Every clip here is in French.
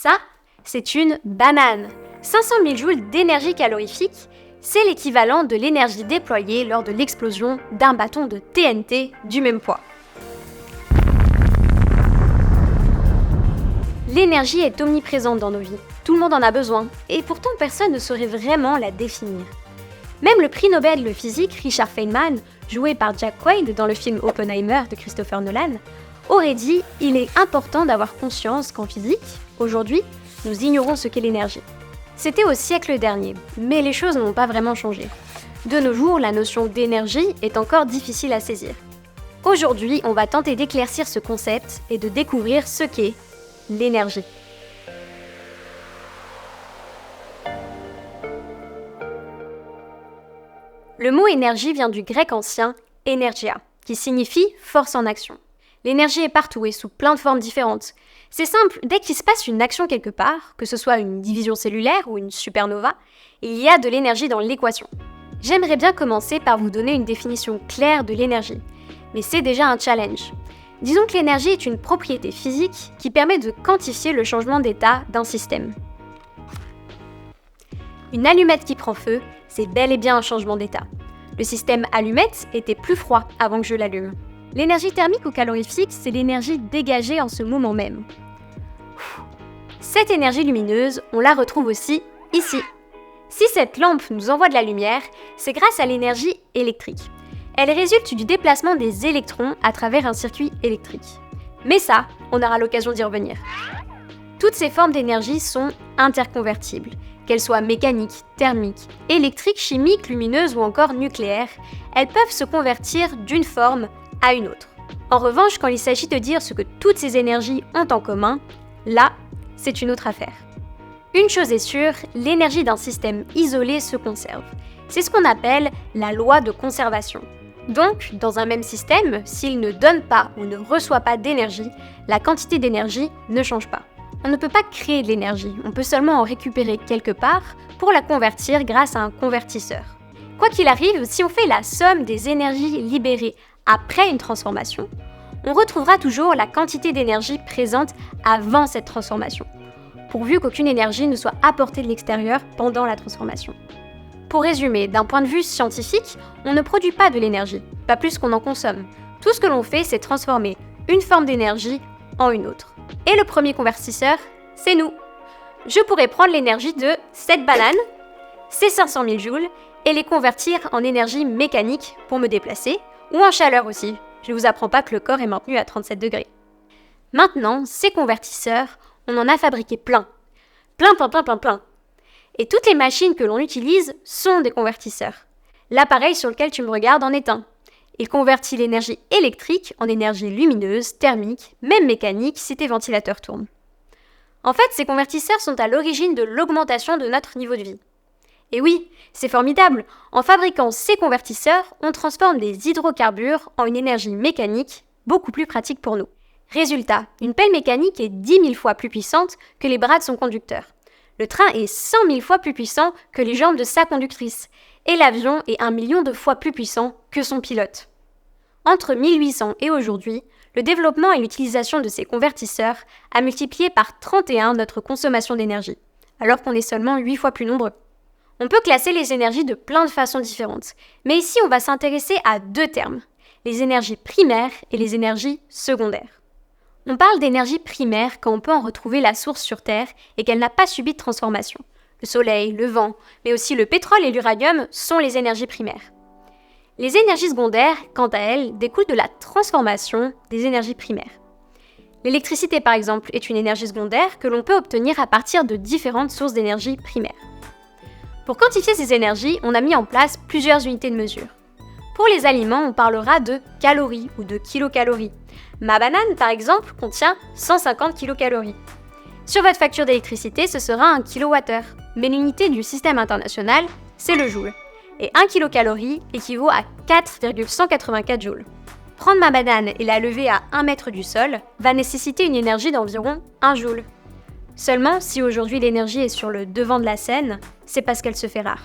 Ça, c'est une banane. 500 000 joules d'énergie calorifique, c'est l'équivalent de l'énergie déployée lors de l'explosion d'un bâton de TNT du même poids. L'énergie est omniprésente dans nos vies. Tout le monde en a besoin, et pourtant personne ne saurait vraiment la définir. Même le prix Nobel de physique Richard Feynman, joué par Jack Quaid dans le film Oppenheimer de Christopher Nolan, aurait dit « Il est important d'avoir conscience qu'en physique, aujourd'hui, nous ignorons ce qu'est l'énergie ». C'était au siècle dernier, mais les choses n'ont pas vraiment changé. De nos jours, la notion d'énergie est encore difficile à saisir. Aujourd'hui, on va tenter d'éclaircir ce concept et de découvrir ce qu'est l'énergie. Le mot énergie vient du grec ancien energia, qui signifie force en action. L'énergie est partout et sous plein de formes différentes. C'est simple, dès qu'il se passe une action quelque part, que ce soit une division cellulaire ou une supernova, il y a de l'énergie dans l'équation. J'aimerais bien commencer par vous donner une définition claire de l'énergie, mais c'est déjà un challenge. Disons que l'énergie est une propriété physique qui permet de quantifier le changement d'état d'un système. Une allumette qui prend feu, c'est bel et bien un changement d'état. Le système allumette était plus froid avant que je l'allume. L'énergie thermique ou calorifique, c'est l'énergie dégagée en ce moment même. Cette énergie lumineuse, on la retrouve aussi ici. Si cette lampe nous envoie de la lumière, c'est grâce à l'énergie électrique. Elle résulte du déplacement des électrons à travers un circuit électrique. Mais ça, on aura l'occasion d'y revenir. Toutes ces formes d'énergie sont interconvertibles, qu'elles soient mécaniques, thermiques, électriques, chimiques, lumineuses ou encore nucléaires, elles peuvent se convertir d'une forme à une autre. En revanche, quand il s'agit de dire ce que toutes ces énergies ont en commun, là, c'est une autre affaire. Une chose est sûre, l'énergie d'un système isolé se conserve. C'est ce qu'on appelle la loi de conservation. Donc, dans un même système, s'il ne donne pas ou ne reçoit pas d'énergie, la quantité d'énergie ne change pas. On ne peut pas créer de l'énergie, on peut seulement en récupérer quelque part pour la convertir grâce à un convertisseur. Quoi qu'il arrive, si on fait la somme des énergies libérées après une transformation, on retrouvera toujours la quantité d'énergie présente avant cette transformation, pourvu qu'aucune énergie ne soit apportée de l'extérieur pendant la transformation. Pour résumer, d'un point de vue scientifique, on ne produit pas de l'énergie, pas plus qu'on en consomme. Tout ce que l'on fait, c'est transformer une forme d'énergie en une autre. Et le premier convertisseur, c'est nous. Je pourrais prendre l'énergie de cette banane, ces 500 000 joules, et les convertir en énergie mécanique pour me déplacer, ou en chaleur aussi. Je ne vous apprends pas que le corps est maintenu à 37 degrés. Maintenant, ces convertisseurs, on en a fabriqué plein. Plein. Et toutes les machines que l'on utilise sont des convertisseurs. L'appareil sur lequel tu me regardes en est un. Il convertit l'énergie électrique en énergie lumineuse, thermique, même mécanique si tes ventilateurs tournent. En fait, ces convertisseurs sont à l'origine de l'augmentation de notre niveau de vie. Et oui, c'est formidable. En fabriquant ces convertisseurs, on transforme des hydrocarbures en une énergie mécanique beaucoup plus pratique pour nous. Résultat, une pelle mécanique est 10 000 fois plus puissante que les bras de son conducteur. Le train est 100 000 fois plus puissant que les jambes de sa conductrice. Et l'avion est 1 million de fois plus puissant que son pilote. Entre 1800 et aujourd'hui, le développement et l'utilisation de ces convertisseurs a multiplié par 31 notre consommation d'énergie, alors qu'on est seulement 8 fois plus nombreux. On peut classer les énergies de plein de façons différentes, mais ici on va s'intéresser à deux termes, les énergies primaires et les énergies secondaires. On parle d'énergie primaire quand on peut en retrouver la source sur Terre et qu'elle n'a pas subi de transformation. Le soleil, le vent, mais aussi le pétrole et l'uranium sont les énergies primaires. Les énergies secondaires, quant à elles, découlent de la transformation des énergies primaires. L'électricité, par exemple, est une énergie secondaire que l'on peut obtenir à partir de différentes sources d'énergie primaires. Pour quantifier ces énergies, on a mis en place plusieurs unités de mesure. Pour les aliments, on parlera de calories ou de kilocalories. Ma banane, par exemple, contient 150 kilocalories. Sur votre facture d'électricité, ce sera un kilowattheure, mais l'unité du système international, c'est le joule. Et 1 kilocalorie équivaut à 4,184 joules. Prendre ma banane et la lever à 1 mètre du sol va nécessiter une énergie d'environ 1 joule. Seulement, si aujourd'hui l'énergie est sur le devant de la scène, c'est parce qu'elle se fait rare.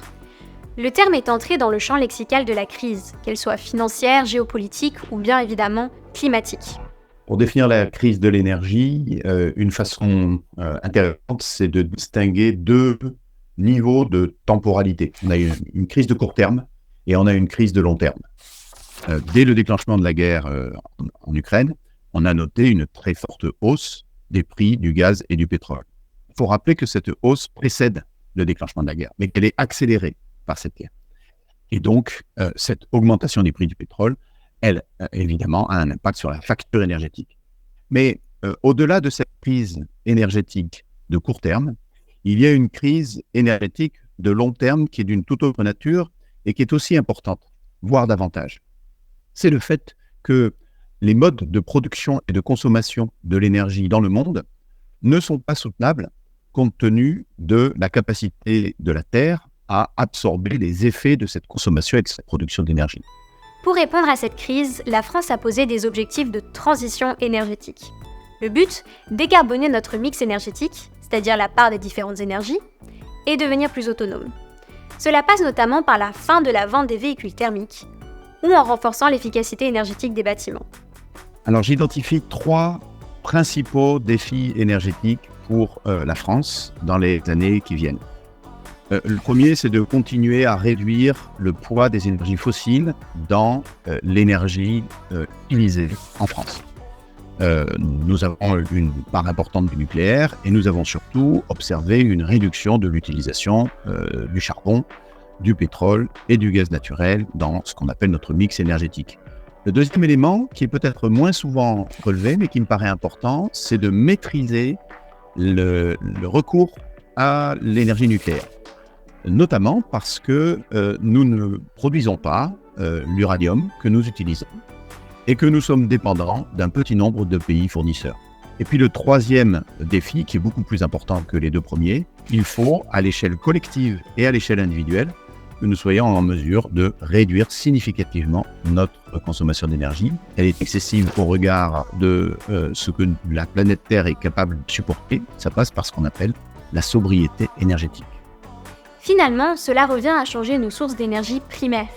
Le terme est entré dans le champ lexical de la crise, qu'elle soit financière, géopolitique ou bien évidemment climatique. Pour définir la crise de l'énergie, une façon intéressante, c'est de distinguer deux niveaux de temporalité. On a une crise de court terme et on a une crise de long terme. Dès le déclenchement de la guerre en Ukraine, on a noté une très forte hausse des prix du gaz et du pétrole. Il faut rappeler que cette hausse précède le déclenchement de la guerre, mais qu'elle est accélérée par cette guerre. Et donc, cette augmentation des prix du pétrole, elle, évidemment, a un impact sur la facture énergétique. Mais au-delà de cette crise énergétique de court terme, il y a une crise énergétique de long terme qui est d'une toute autre nature et qui est aussi importante, voire davantage. C'est le fait que les modes de production et de consommation de l'énergie dans le monde ne sont pas soutenables compte tenu de la capacité de la Terre à absorber les effets de cette consommation et de cette production d'énergie. Pour répondre à cette crise, la France a posé des objectifs de transition énergétique. Le but, décarboner notre mix énergétique, c'est-à-dire la part des différentes énergies, et devenir plus autonome. Cela passe notamment par la fin de la vente des véhicules thermiques ou en renforçant l'efficacité énergétique des bâtiments. Alors j'identifie 3 principaux défis énergétiques pour la France dans les années qui viennent. Le premier, c'est de continuer à réduire le poids des énergies fossiles dans l'énergie utilisée en France. Nous avons une part importante du nucléaire et nous avons surtout observé une réduction de l'utilisation du charbon, du pétrole et du gaz naturel dans ce qu'on appelle notre mix énergétique. Le deuxième élément, qui est peut-être moins souvent relevé, mais qui me paraît important, c'est de maîtriser le recours à l'énergie nucléaire. Notamment parce que nous ne produisons pas l'uranium que nous utilisons et que nous sommes dépendants d'un petit nombre de pays fournisseurs. Et puis le troisième défi, qui est beaucoup plus important que les deux premiers, il faut, à l'échelle collective et à l'échelle individuelle, que nous soyons en mesure de réduire significativement notre consommation d'énergie. Elle est excessive au regard de ce que la planète Terre est capable de supporter. Ça passe par ce qu'on appelle la sobriété énergétique. Finalement, cela revient à changer nos sources d'énergie primaires,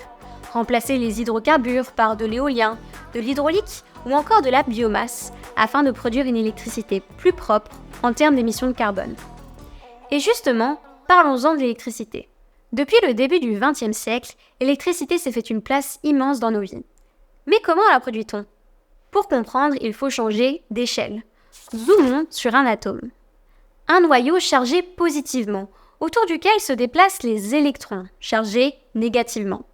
remplacer les hydrocarbures par de l'éolien, de l'hydraulique ou encore de la biomasse afin de produire une électricité plus propre en termes d'émissions de carbone. Et justement, parlons-en de l'électricité. Depuis le début du XXe siècle, l'électricité s'est fait une place immense dans nos vies. Mais comment la produit-on ? Pour comprendre, il faut changer d'échelle. Zoomons sur un atome. Un noyau chargé positivement, autour duquel se déplacent les électrons, chargés négativement.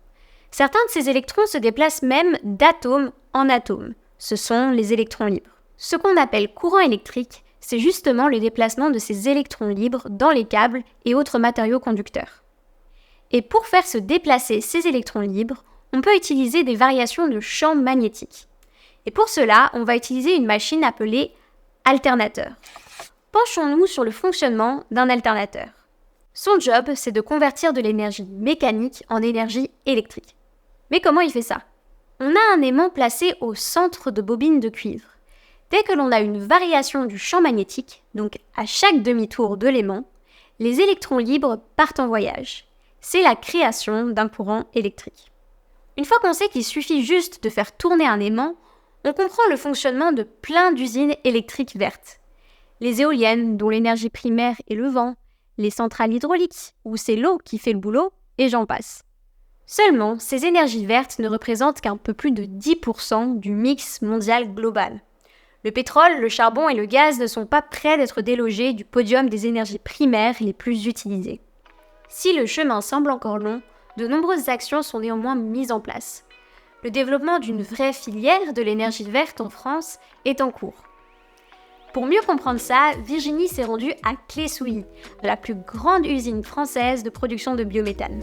Certains de ces électrons se déplacent même d'atome en atome. Ce sont les électrons libres. Ce qu'on appelle courant électrique, c'est justement le déplacement de ces électrons libres dans les câbles et autres matériaux conducteurs. Et pour faire se déplacer ces électrons libres, on peut utiliser des variations de champ magnétique. Et pour cela, on va utiliser une machine appelée alternateur. Penchons-nous sur le fonctionnement d'un alternateur. Son job, c'est de convertir de l'énergie mécanique en énergie électrique. Mais comment il fait ça ? On a un aimant placé au centre de bobines de cuivre. Dès que l'on a une variation du champ magnétique, donc à chaque demi-tour de l'aimant, les électrons libres partent en voyage. C'est la création d'un courant électrique. Une fois qu'on sait qu'il suffit juste de faire tourner un aimant, on comprend le fonctionnement de plein d'usines électriques vertes. Les éoliennes, dont l'énergie primaire est le vent, les centrales hydrauliques, où c'est l'eau qui fait le boulot, et j'en passe. Seulement, ces énergies vertes ne représentent qu'un peu plus de 10% du mix mondial global. Le pétrole, le charbon et le gaz ne sont pas prêts d'être délogés du podium des énergies primaires les plus utilisées. Si le chemin semble encore long, de nombreuses actions sont néanmoins mises en place. Le développement d'une vraie filière de l'énergie verte en France est en cours. Pour mieux comprendre ça, Virginie s'est rendue à Clé-Souilly, la plus grande usine française de production de biométhane.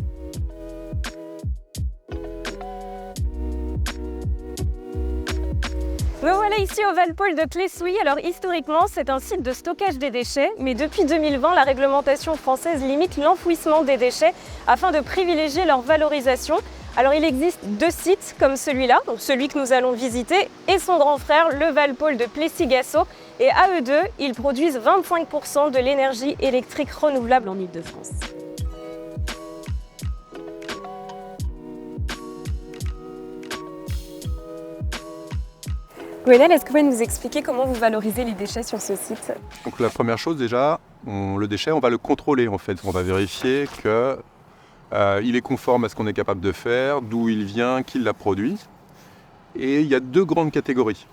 Me voilà ici au Valpôle de Clé-Souilly. Alors historiquement, c'est un site de stockage des déchets, mais depuis 2020, la réglementation française limite l'enfouissement des déchets afin de privilégier leur valorisation. Alors il existe 2 sites comme celui-là, donc celui que nous allons visiter, et son grand frère, le Valpôle de Plessis-Gassot. Et à eux deux, ils produisent 25% de l'énergie électrique renouvelable en Île-de-France. Gwenel, est-ce que vous pouvez nous expliquer comment vous valorisez les déchets sur ce site? Donc la première chose déjà, le déchet, on va le contrôler en fait. On va vérifier qu'il est conforme à ce qu'on est capable de faire, d'où il vient, qui l'a produit. Et il y a deux grandes catégories.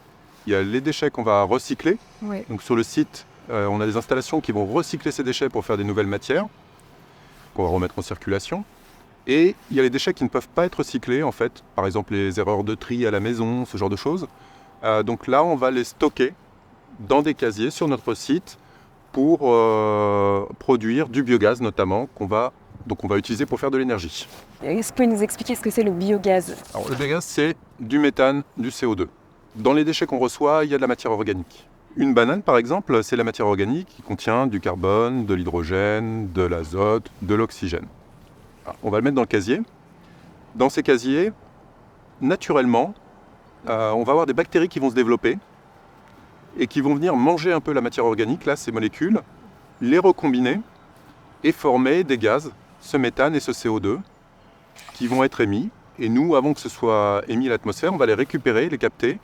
Il y a les déchets qu'on va recycler. Oui. Donc sur le site, on a des installations qui vont recycler ces déchets pour faire des nouvelles matières, qu'on va remettre en circulation. Et il y a les déchets qui ne peuvent pas être recyclés en fait. Par exemple les erreurs de tri à la maison, ce genre de choses. Donc là, on va les stocker dans des casiers sur notre site pour produire du biogaz notamment, qu'on va utiliser pour faire de l'énergie. Est-ce que vous pouvez nous expliquer ce que c'est le biogaz? Alors, le biogaz, c'est du méthane, du CO2. Dans les déchets qu'on reçoit, il y a de la matière organique. Une banane, par exemple, c'est la matière organique qui contient du carbone, de l'hydrogène, de l'azote, de l'oxygène. Alors, on va le mettre dans le casier. Dans ces casiers, naturellement, on va avoir des bactéries qui vont se développer et qui vont venir manger un peu la matière organique, là, ces molécules, les recombiner et former des gaz, ce méthane et ce CO2, qui vont être émis. Et nous, avant que ce soit émis à l'atmosphère, on va les récupérer, les capter.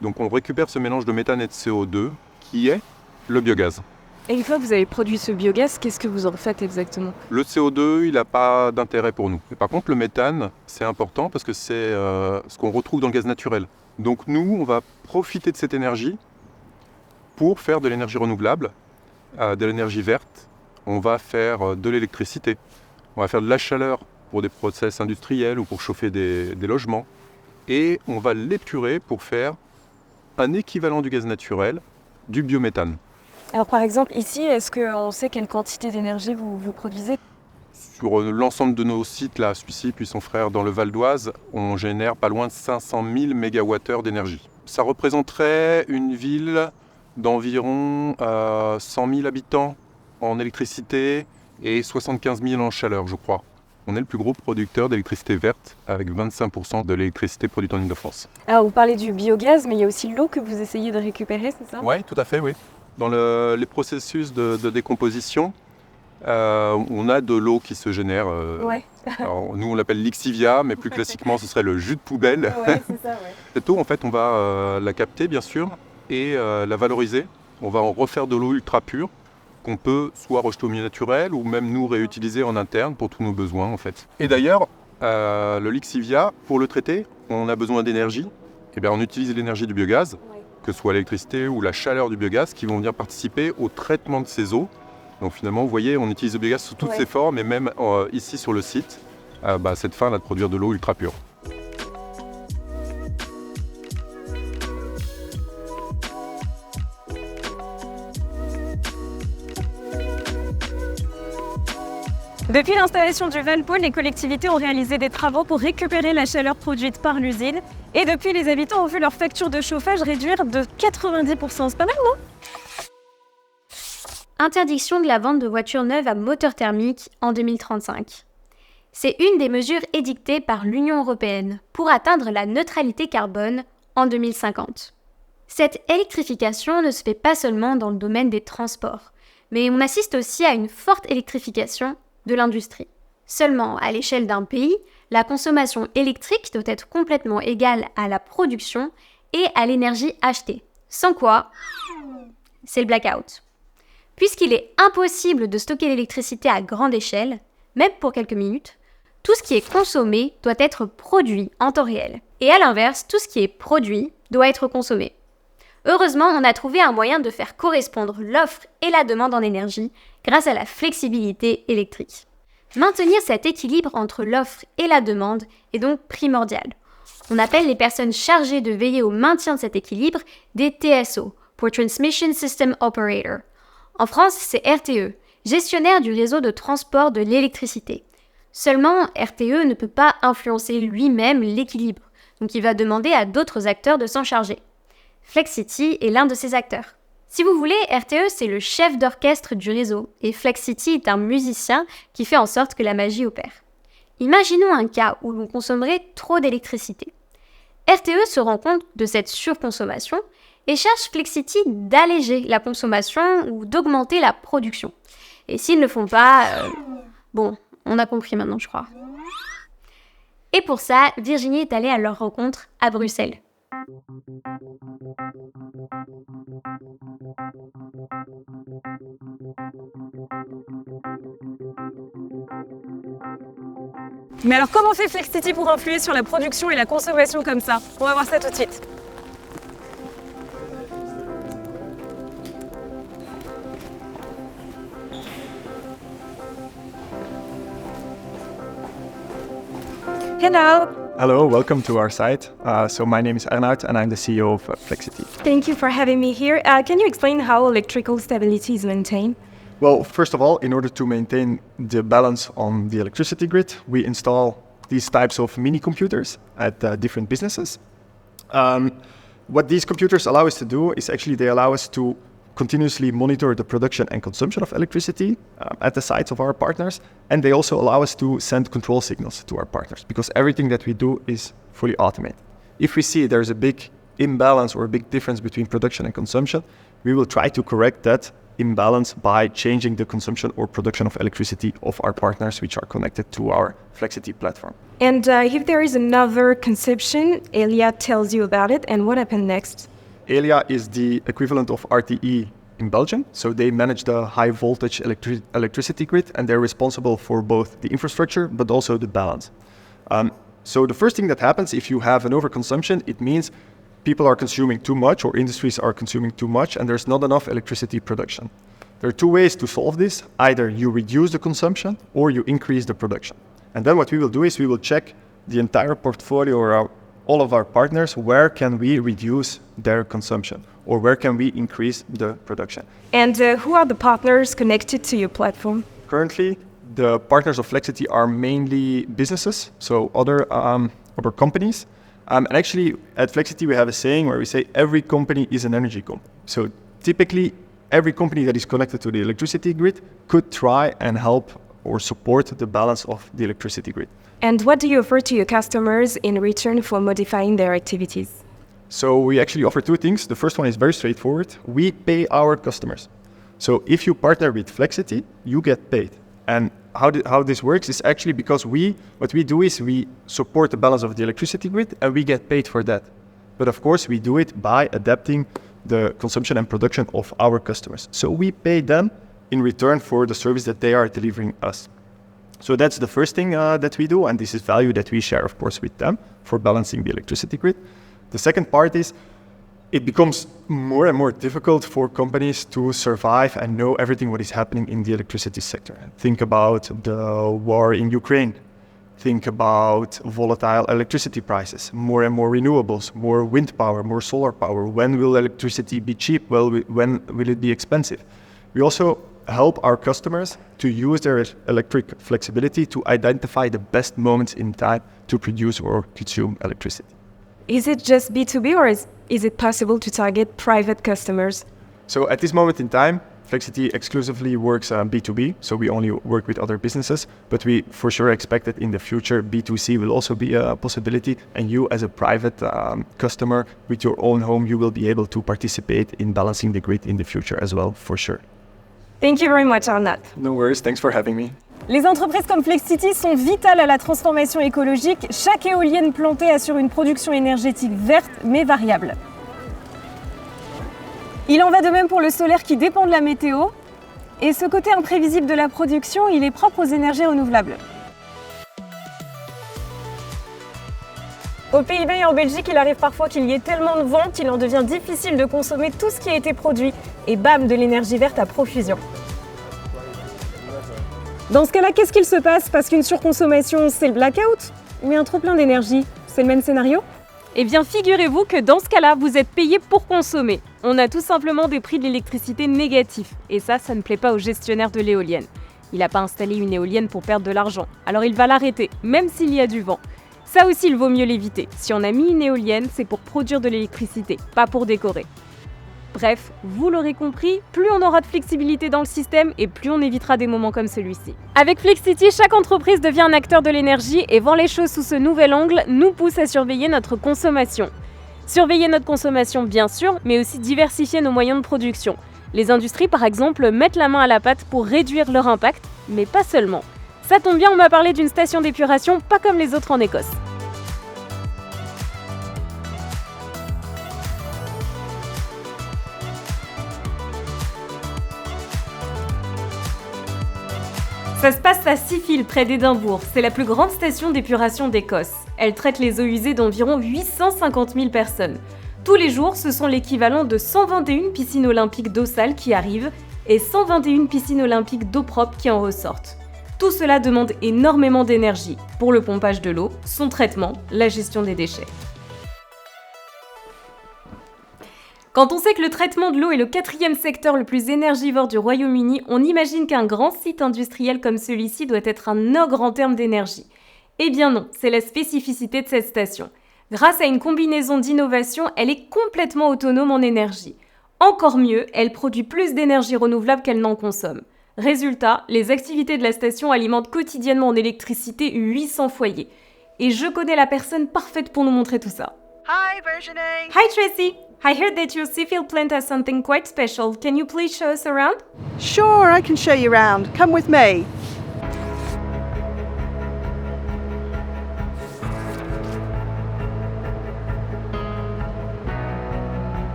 Donc on récupère ce mélange de méthane et de CO2, qui est le biogaz. Et une fois que vous avez produit ce biogaz, qu'est-ce que vous en faites exactement? Le CO2, il n'a pas d'intérêt pour nous. Mais par contre, le méthane, c'est important parce que c'est ce qu'on retrouve dans le gaz naturel. Donc nous, on va profiter de cette énergie pour faire de l'énergie renouvelable, de l'énergie verte. On va faire de l'électricité. On va faire de la chaleur pour des process industriels ou pour chauffer des logements. Et on va l'épurer pour faire un équivalent du gaz naturel, du biométhane. Alors par exemple ici, est-ce qu'on sait quelle quantité d'énergie vous produisez? Sur l'ensemble de nos sites, là, celui-ci puis son frère dans le Val d'Oise, on génère pas loin de 500 000 MWh d'énergie. Ça représenterait une ville d'environ 100 000 habitants en électricité et 75 000 en chaleur, je crois. On est le plus gros producteur d'électricité verte avec 25% de l'électricité produite en Île-de-France. Alors vous parlez du biogaz, mais il y a aussi l'eau que vous essayez de récupérer, c'est ça? Oui, tout à fait, oui. Dans les processus de décomposition, on a de l'eau qui se génère. Ouais. Alors, nous, on l'appelle l'ixivia, mais plus classiquement, ce serait le jus de poubelle. Ouais, c'est ça, ouais. Cette eau, en fait, on va la capter, bien sûr, et la valoriser. On va en refaire de l'eau ultra pure, qu'on peut soit rejeter au milieu naturel, ou même nous réutiliser en interne pour tous nos besoins, en fait. Et d'ailleurs, le lixivia, pour le traiter, on a besoin d'énergie. Eh bien, on utilise l'énergie du biogaz, que ce soit l'électricité ou la chaleur du biogaz, qui vont venir participer au traitement de ces eaux. Donc finalement, vous voyez, on utilise le biogaz sous toutes ses formes, et même ici sur le site, cette fin là de produire de l'eau ultra pure. Depuis l'installation du Valpôle, les collectivités ont réalisé des travaux pour récupérer la chaleur produite par l'usine. Et depuis, les habitants ont vu leur facture de chauffage réduire de 90%. C'est pas mal, non? Interdiction de la vente de voitures neuves à moteur thermique en 2035. C'est une des mesures édictées par l'Union européenne pour atteindre la neutralité carbone en 2050. Cette électrification ne se fait pas seulement dans le domaine des transports, mais on assiste aussi à une forte électrification de l'industrie. Seulement, à l'échelle d'un pays, la consommation électrique doit être complètement égale à la production et à l'énergie achetée. Sans quoi, c'est le blackout. Puisqu'il est impossible de stocker l'électricité à grande échelle, même pour quelques minutes, tout ce qui est consommé doit être produit en temps réel. Et à l'inverse, tout ce qui est produit doit être consommé. Heureusement, on a trouvé un moyen de faire correspondre l'offre et la demande en énergie grâce à la flexibilité électrique. Maintenir cet équilibre entre l'offre et la demande est donc primordial. On appelle les personnes chargées de veiller au maintien de cet équilibre des TSO, pour Transmission System Operator. En France, c'est RTE, gestionnaire du réseau de transport de l'électricité. Seulement, RTE ne peut pas influencer lui-même l'équilibre, donc il va demander à d'autres acteurs de s'en charger. Flexcity est l'un de ces acteurs. Si vous voulez, RTE c'est le chef d'orchestre du réseau et Flexcity est un musicien qui fait en sorte que la magie opère. Imaginons un cas où l'on consommerait trop d'électricité. RTE se rend compte de cette surconsommation et cherche Flexcity d'alléger la consommation ou d'augmenter la production. Et s'ils ne le font pas, bon, on a compris maintenant je crois. Et pour ça, Virginie est allée à leur rencontre à Bruxelles. Mais alors comment fait Flexcity pour influer sur la production et la consommation comme ça? On va voir ça tout de suite. Hello. Hello, welcome to our site. So my name is Arnoud and I'm the CEO of Flexcity. Thank you for having me here. Can you explain how electrical stability is maintained? Well, first of all, in order to maintain the balance on the electricity grid, we install these types of mini computers at different businesses. What these computers allow us to do is actually they allow us to continuously monitor the production and consumption of electricity at the sites of our partners, and they also allow us to send control signals to our partners because everything that we do is fully automated. If we see there's a big imbalance or a big difference between production and consumption, we will try to correct that imbalance by changing the consumption or production of electricity of our partners which are connected to our Flexcity platform. And if there is another conception, Elia tells you about it, and what happened next? Elia is the equivalent of RTE in Belgium. So they manage the high voltage electricity grid and they're responsible for both the infrastructure but also the balance. So the first thing that happens if you have an overconsumption, it means people are consuming too much or industries are consuming too much and there's not enough electricity production. There are two ways to solve this. Either you reduce the consumption or you increase the production. And then what we will do is we will check the entire portfolio or all of our partners, where can we reduce their consumption or where can we increase the production. And who are the partners connected to your platform? Currently, the partners of Flexcity are mainly businesses, so other companies. And actually, at Flexcity, we have a saying where we say every company is an energy company. So typically, every company that is connected to the electricity grid could try and help or support the balance of the electricity grid. And what do you offer to your customers in return for modifying their activities? So we actually offer two things. The first one is very straightforward. We pay our customers. So if you partner with Flexcity, you get paid. And how this works is actually because what we do is we support the balance of the electricity grid and we get paid for that. But of course, we do it by adapting the consumption and production of our customers. So we pay them in return for the service that they are delivering us. So that's the first thing that we do, and this is value that we share, of course, with them for balancing the electricity grid. The second part is it becomes more and more difficult for companies to survive and know everything what is happening in the electricity sector. Think about the war in Ukraine. Think about volatile electricity prices, more and more renewables, more wind power, more solar power. When will electricity be cheap? Well, when will it be expensive? We also help our customers to use their electric flexibility to identify the best moments in time to produce or consume electricity. Is it just B2B or is it possible to target private customers? So at this moment in time, Flexcity exclusively works B2B, so we only work with other businesses, but we for sure expect that in the future B2C will also be a possibility, and you as a private customer with your own home, you will be able to participate in balancing the grid in the future as well, for sure. Thank you very much, Arnoud. No worries, thanks for having me. Les entreprises comme Flexcity sont vitales à la transformation écologique. Chaque éolienne plantée assure une production énergétique verte mais variable. Il en va de même pour le solaire qui dépend de la météo. Et ce côté imprévisible de la production, il est propre aux énergies renouvelables. Aux Pays-Bas et en Belgique, il arrive parfois qu'il y ait tellement de vent qu'il en devient difficile de consommer tout ce qui a été produit. Et bam, de l'énergie verte à profusion. Dans ce cas-là, qu'est-ce qu'il se passe? Parce qu'une surconsommation, c'est le blackout? Mais un trop-plein d'énergie, c'est le même scénario? Eh bien, figurez-vous que dans ce cas-là, vous êtes payé pour consommer. On a tout simplement des prix de l'électricité négatifs. Et ça ne plaît pas au gestionnaire de l'éolienne. Il n'a pas installé une éolienne pour perdre de l'argent. Alors il va l'arrêter, même s'il y a du vent. Ça aussi, il vaut mieux l'éviter. Si on a mis une éolienne, c'est pour produire de l'électricité, pas pour décorer. Bref, vous l'aurez compris, plus on aura de flexibilité dans le système et plus on évitera des moments comme celui-ci. Avec Flexcity, chaque entreprise devient un acteur de l'énergie et voir les choses sous ce nouvel angle nous pousse à surveiller notre consommation. Surveiller notre consommation bien sûr, mais aussi diversifier nos moyens de production. Les industries par exemple mettent la main à la pâte pour réduire leur impact, mais pas seulement. Ça tombe bien, on m'a parlé d'une station d'épuration pas comme les autres en Écosse. Ça se passe à Seafield, près d'Édimbourg. C'est la plus grande station d'épuration d'Écosse. Elle traite les eaux usées d'environ 850 000 personnes. Tous les jours, ce sont l'équivalent de 121 piscines olympiques d'eau sale qui arrivent et 121 piscines olympiques d'eau propre qui en ressortent. Tout cela demande énormément d'énergie pour le pompage de l'eau, son traitement, la gestion des déchets. Quand on sait que le traitement de l'eau est le 4e secteur le plus énergivore du Royaume-Uni, on imagine qu'un grand site industriel comme celui-ci doit être un ogre en termes d'énergie. Eh bien non, c'est la spécificité de cette station. Grâce à une combinaison d'innovations, elle est complètement autonome en énergie. Encore mieux, elle produit plus d'énergie renouvelable qu'elle n'en consomme. Résultat, les activités de la station alimentent quotidiennement en électricité 800 foyers. Et je connais la personne parfaite pour nous montrer tout ça. Hi, Virginie. Hi Tracy! I heard that your Seafield plant has something quite special. Can you please show us around? Sure, I can show you around. Come with me.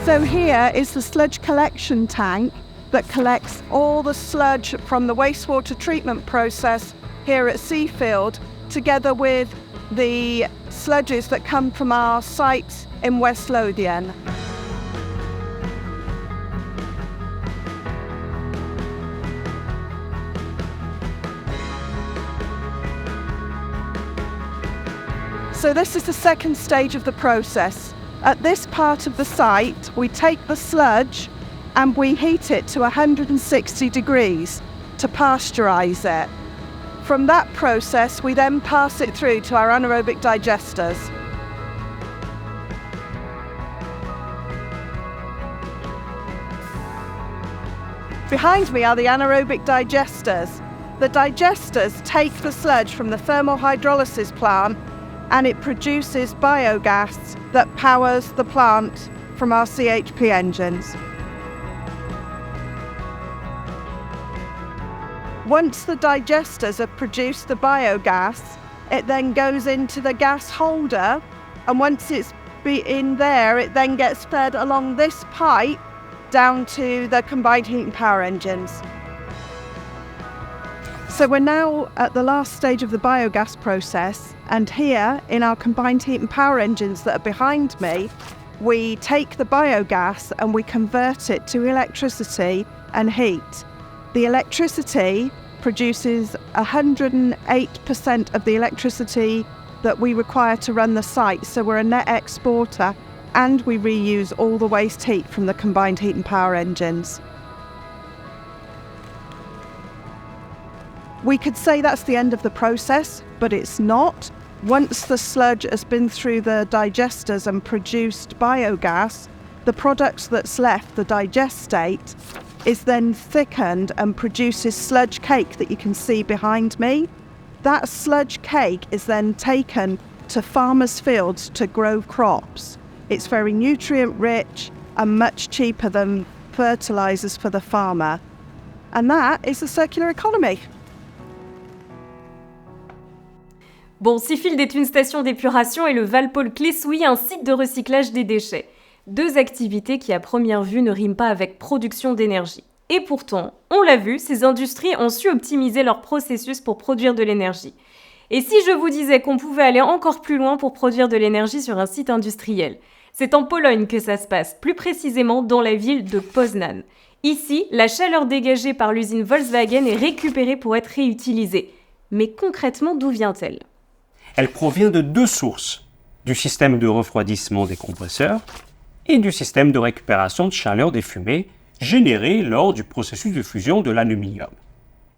So here is the sludge collection tank that collects all the sludge from the wastewater treatment process here at Seafield, together with the sludges that come from our site in West Lothian. So this is the second stage of the process. At this part of the site, we take the sludge and we heat it to 160 degrees to pasteurize it. From that process, we then pass it through to our anaerobic digesters. Behind me are the anaerobic digesters. The digesters take the sludge from the thermal hydrolysis plant and it produces biogas that powers the plant from our CHP engines. Once the digesters have produced the biogas, it then goes into the gas holder, and once it's in there, it then gets fed along this pipe down to the combined heat and power engines. So we're now at the last stage of the biogas process, and here in our combined heat and power engines that are behind me, we take the biogas and we convert it to electricity and heat. The electricity produces 108% of the electricity that we require to run the site, so we're a net exporter, and we reuse all the waste heat from the combined heat and power engines. We could say that's the end of the process, but it's not. Once the sludge has been through the digesters and produced biogas, the products that's left, the digestate, is then thickened and produces sludge cake that you can see behind me. That sludge cake is then taken to farmers' fields to grow crops. It's very nutrient rich and much cheaper than fertilisers for the farmer. And that is the circular economy. Bon, Seafield est une station d'épuration et le Walpole Clersouilly un site de recyclage des déchets. Deux activités qui à première vue ne riment pas avec production d'énergie. Et pourtant, on l'a vu, ces industries ont su optimiser leur processus pour produire de l'énergie. Et si je vous disais qu'on pouvait aller encore plus loin pour produire de l'énergie sur un site industriel? C'est en Pologne que ça se passe, plus précisément dans la ville de Poznań. Ici, la chaleur dégagée par l'usine Volkswagen est récupérée pour être réutilisée. Mais concrètement, d'où vient-elle? Elle provient de deux sources, du système de refroidissement des compresseurs et du système de récupération de chaleur des fumées générées lors du processus de fusion de l'aluminium.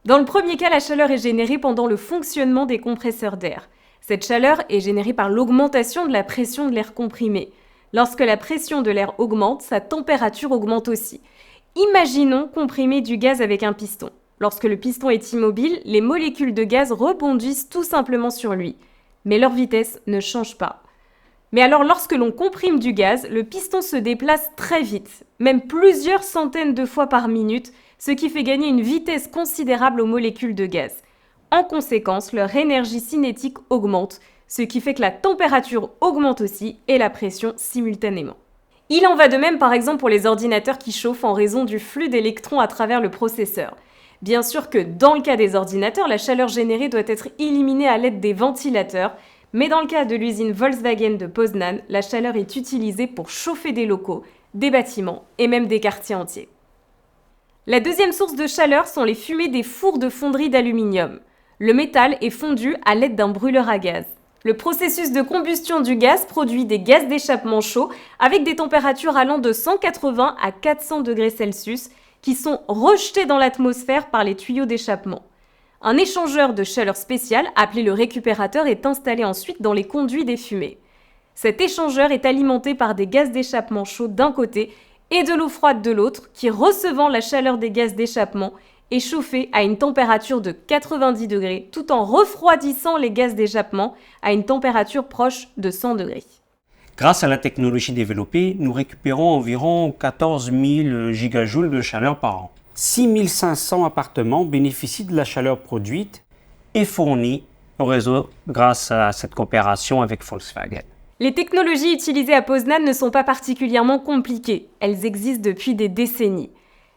Dans le premier cas, la chaleur est générée pendant le fonctionnement des compresseurs d'air. Cette chaleur est générée par l'augmentation de la pression de l'air comprimé. Lorsque la pression de l'air augmente, sa température augmente aussi. Imaginons comprimer du gaz avec un piston. Lorsque le piston est immobile, les molécules de gaz rebondissent tout simplement sur lui. Mais leur vitesse ne change pas. Mais alors lorsque l'on comprime du gaz, le piston se déplace très vite, même plusieurs centaines de fois par minute, ce qui fait gagner une vitesse considérable aux molécules de gaz. En conséquence, leur énergie cinétique augmente, ce qui fait que la température augmente aussi et la pression simultanément. Il en va de même par exemple pour les ordinateurs qui chauffent en raison du flux d'électrons à travers le processeur. Bien sûr que dans le cas des ordinateurs, la chaleur générée doit être éliminée à l'aide des ventilateurs, mais dans le cas de l'usine Volkswagen de Poznan, la chaleur est utilisée pour chauffer des locaux, des bâtiments et même des quartiers entiers. La deuxième source de chaleur sont les fumées des fours de fonderie d'aluminium. Le métal est fondu à l'aide d'un brûleur à gaz. Le processus de combustion du gaz produit des gaz d'échappement chauds avec des températures allant de 180 à 400 degrés Celsius qui sont rejetés dans l'atmosphère par les tuyaux d'échappement. Un échangeur de chaleur spécial, appelé le récupérateur, est installé ensuite dans les conduits des fumées. Cet échangeur est alimenté par des gaz d'échappement chauds d'un côté et de l'eau froide de l'autre qui, recevant la chaleur des gaz d'échappement, est chauffé à une température de 90 degrés tout en refroidissant les gaz d'échappement à une température proche de 100 degrés. Grâce à la technologie développée, nous récupérons environ 14 000 gigajoules de chaleur par an. 6 500 appartements bénéficient de la chaleur produite et fournie au réseau grâce à cette coopération avec Volkswagen. Les technologies utilisées à Poznan ne sont pas particulièrement compliquées. Elles existent depuis des décennies.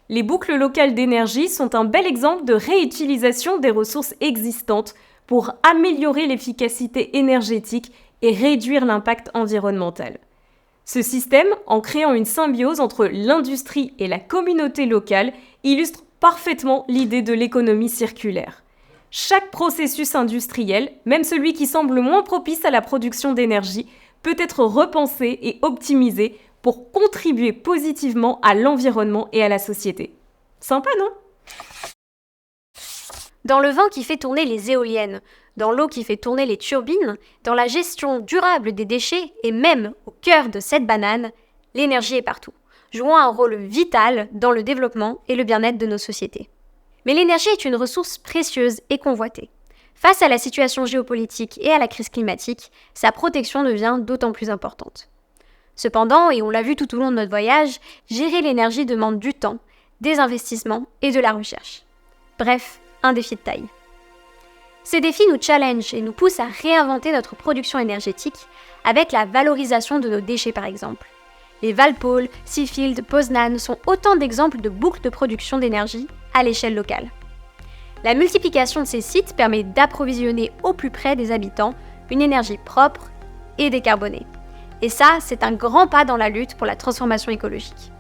Les boucles locales d'énergie sont un bel exemple de réutilisation des ressources existantes pour améliorer l'efficacité énergétique et réduire l'impact environnemental. Ce système, en créant une symbiose entre l'industrie et la communauté locale, illustre parfaitement l'idée de l'économie circulaire. Chaque processus industriel, même celui qui semble moins propice à la production d'énergie, peut être repensé et optimisé pour contribuer positivement à l'environnement et à la société. Sympa, non ? Dans le vent qui fait tourner les éoliennes, dans l'eau qui fait tourner les turbines, dans la gestion durable des déchets et même au cœur de cette banane, l'énergie est partout, jouant un rôle vital dans le développement et le bien-être de nos sociétés. Mais l'énergie est une ressource précieuse et convoitée. Face à la situation géopolitique et à la crise climatique, sa protection devient d'autant plus importante. Cependant, et on l'a vu tout au long de notre voyage, gérer l'énergie demande du temps, des investissements et de la recherche. Bref, un défi de taille. Ces défis nous challengent et nous poussent à réinventer notre production énergétique avec la valorisation de nos déchets par exemple. Les Valpol, Seafield, Poznan sont autant d'exemples de boucles de production d'énergie à l'échelle locale. La multiplication de ces sites permet d'approvisionner au plus près des habitants une énergie propre et décarbonée. Et ça, c'est un grand pas dans la lutte pour la transformation écologique.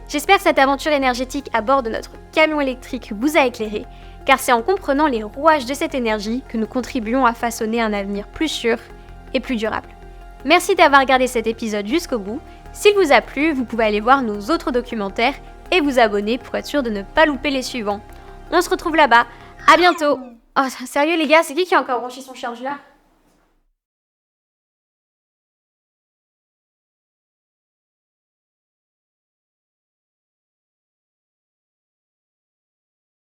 J'espère que cette aventure énergétique à bord de notre camion électrique vous a éclairé, car c'est en comprenant les rouages de cette énergie que nous contribuons à façonner un avenir plus sûr et plus durable. Merci d'avoir regardé cet épisode jusqu'au bout. S'il vous a plu, vous pouvez aller voir nos autres documentaires et vous abonner pour être sûr de ne pas louper les suivants. On se retrouve là-bas. À bientôt. Oh, sérieux les gars, c'est qui a encore branché son charge là ?